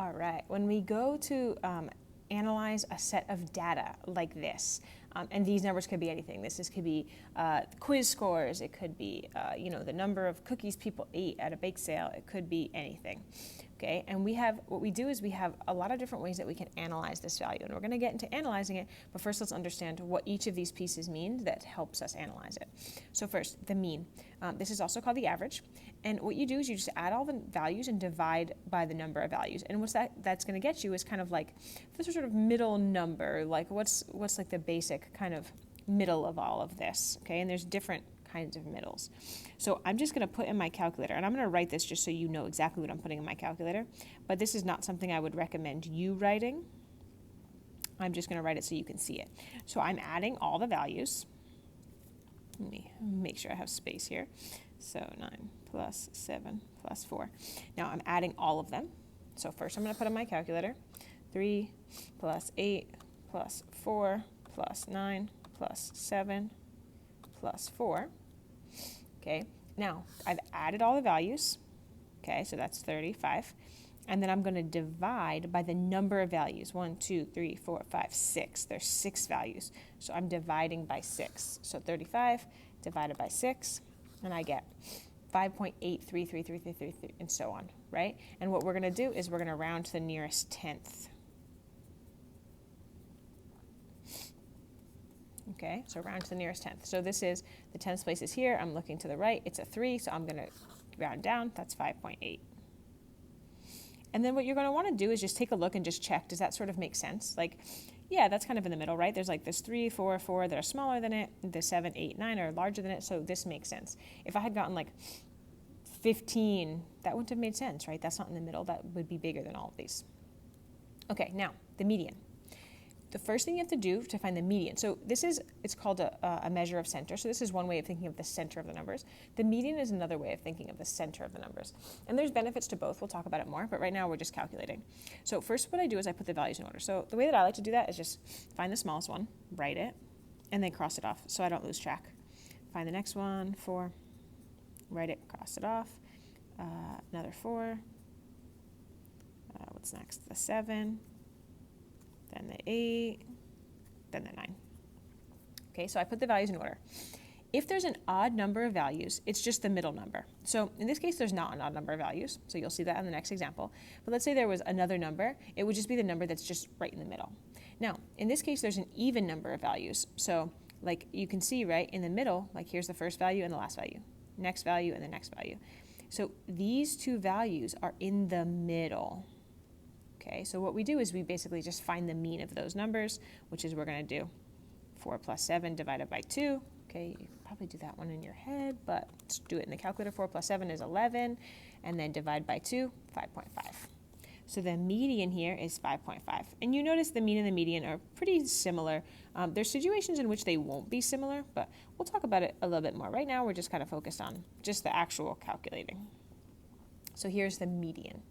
All right, when we go to analyze a set of data like this, and these numbers could be anything. Could be quiz scores. It could be the number of cookies people ate at a bake sale. It could be anything. Okay, and what we do is we have a lot of different ways that we can analyze this value, and we're going to get into analyzing it, but first let's understand what each of these pieces mean that helps us analyze it. So first, the mean. This is also called the average, and what you do is you just add all the values and divide by the number of values, and what that's going to get you is kind of like this sort of middle number, like what's like the basic kind of middle of all of this, okay, and there's different kinds of middles. So I'm just going to put in my calculator, and I'm going to write this just so you know exactly what I'm putting in my calculator, but this is not something I would recommend you writing. I'm just going to write it so you can see it. So I'm adding all the values. Let me make sure I have space here. So 9 plus 7 plus 4. Now I'm adding all of them. So first I'm going to put in my calculator. 3 plus 8 plus 4 plus 9 plus 7 plus 4. Okay, now I've added all the values. Okay, so that's 35. And then I'm going to divide by the number of values. 1, 2, 3, 4, 5, 6. There's 6 values. So I'm dividing by 6. So 35 divided by 6, and I get 5.83333, and so on, right? And what we're going to do is we're going to round to the nearest tenth. Okay, so round to the nearest tenth. So this is, the tenth place is here. I'm looking to the right. It's a 3, so I'm going to round down. That's 5.8. And then what you're going to want to do is just take a look and just check, does that sort of make sense? Like, yeah, that's kind of in the middle, right? There's like this 3, 4, 4 that are smaller than it. The 7, 8, 9 are larger than it, so this makes sense. If I had gotten like 15, that wouldn't have made sense, right? That's not in the middle. That would be bigger than all of these. Okay, now, the median. The first thing you have to do to find the median, so it's called a measure of center. So this is one way of thinking of the center of the numbers. The median is another way of thinking of the center of the numbers. And there's benefits to both. We'll talk about it more, but right now we're just calculating. So first what I do is I put the values in order. So the way that I like to do that is just find the smallest one, write it, and then cross it off so I don't lose track. Find the next one, 4, write it, cross it off, another 4, what's next, the 7, then the 8, then the 9. Okay, so I put the values in order. If there's an odd number of values, it's just the middle number. So in this case, there's not an odd number of values, so you'll see that in the next example. But let's say there was another number, it would just be the number that's just right in the middle. Now, in this case, there's an even number of values. So like you can see right in the middle, like here's the first value and the last value, next value and the next value. So these two values are in the middle. Okay, so what we do is we basically just find the mean of those numbers, which is we're going to do 4 plus 7 divided by 2. Okay, you can probably do that one in your head, but let's do it in the calculator. 4 plus 7 is 11, and then divide by 2, 5.5. So the median here is 5.5. And you notice the mean and the median are pretty similar. There's situations in which they won't be similar, but we'll talk about it a little bit more. Right now, we're just kind of focused on just the actual calculating. So here's the median.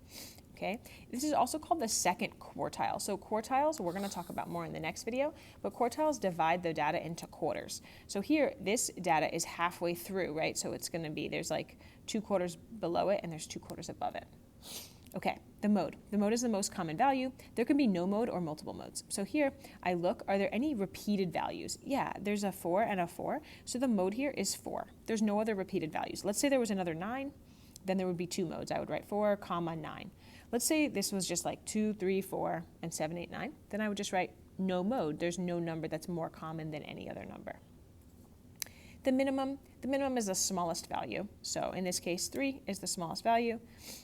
Okay, this is also called the second quartile. So quartiles, we're going to talk about more in the next video, but quartiles divide the data into quarters. So here, this data is halfway through, right? So it's going to be, there's like 2 quarters below it and there's 2 quarters above it. Okay, the mode. The mode is the most common value. There can be no mode or multiple modes. So here, I look, are there any repeated values? Yeah, there's a 4 and a 4. So the mode here is 4. There's no other repeated values. Let's say there was another 9, then there would be 2 modes. I would write 4, 9. Let's say this was just like 2, 3, 4, and 7, 8, 9. Then I would just write no mode. There's no number that's more common than any other number. The minimum is the smallest value. So in this case, 3 is the smallest value,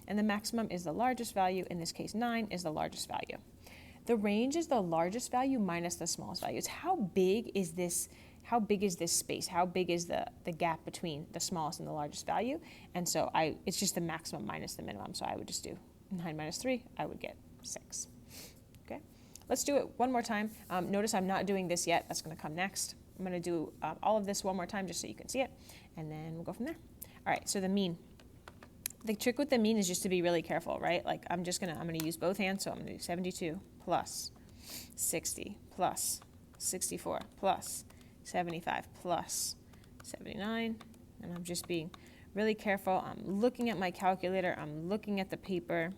and the maximum is the largest value. In this case, 9 is the largest value. The range is the largest value minus the smallest value. It's how big is this space? How big is the gap between the smallest and the largest value? And so it's just the maximum minus the minimum. So I would just do 9 minus 3, I would get 6. Okay, let's do it one more time. Notice I'm not doing this yet. That's going to come next. I'm going to do all of this one more time just so you can see it, and then we'll go from there. All right, so the mean. The trick with the mean is just to be really careful, right? Like I'm going to use both hands, so I'm going to do 72 plus 60 plus 64 plus 75 plus 79, and I'm just being really careful. I'm looking at my calculator. I'm looking at the paper.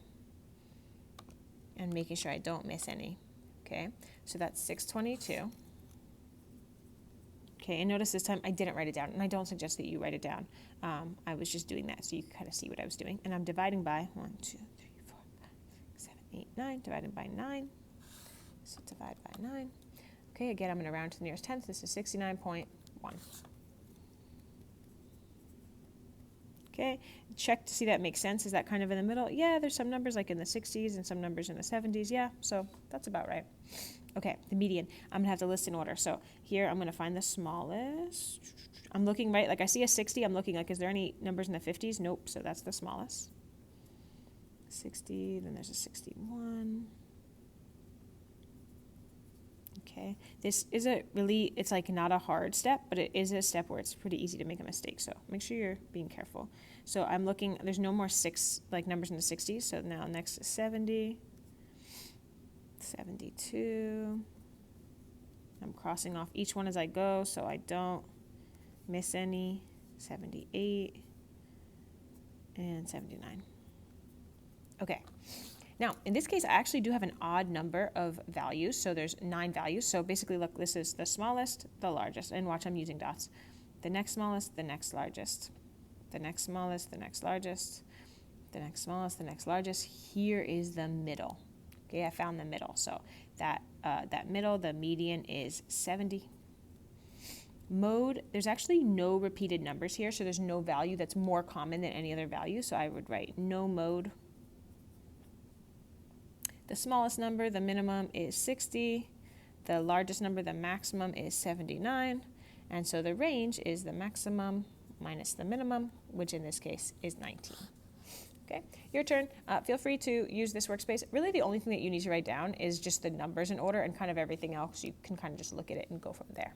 and making sure I don't miss any. Okay, so that's 622. Okay, and notice this time I didn't write it down, and I don't suggest that you write it down. I was just doing that so you can kind of see what I was doing. And I'm dividing by 1, 2, 3, 4, 5, 6, 7, 8, 9, divided by 9. So divide by 9. Okay, again, I'm going to round to the nearest tenth. This is 69.1. Okay, check to see that makes sense. Is that kind of in the middle? Yeah, there's some numbers like in the 60s and some numbers in the 70s. Yeah, so that's about right. Okay, the median. I'm gonna have to list in order. So here I'm gonna find the smallest. I'm looking right, like I see a 60, I'm looking like, is there any numbers in the 50s? Nope, so that's the smallest. 60, then there's a 61. Okay, this is it's like not a hard step, but it is a step where it's pretty easy to make a mistake. So make sure you're being careful. So I'm looking, there's no more numbers in the 60s. So now next is 70, 72. I'm crossing off each one as I go so I don't miss any. 78 and 79. Okay. Now, in this case, I actually do have an odd number of values, so there's 9 values. So basically, look, this is the smallest, the largest, and watch, I'm using dots. The next smallest, the next largest, the next smallest, the next largest, the next smallest, the next largest. Here is the middle. Okay, I found the middle. So that middle, the median is 70. Mode, there's actually no repeated numbers here, so there's no value that's more common than any other value. So I would write no mode. The smallest number, the minimum, is 60. The largest number, the maximum, is 79. And so the range is the maximum minus the minimum, which in this case is 19. Okay, your turn. Feel free to use this workspace. Really the only thing that you need to write down is just the numbers in order, and kind of everything else you can kind of just look at it and go from there.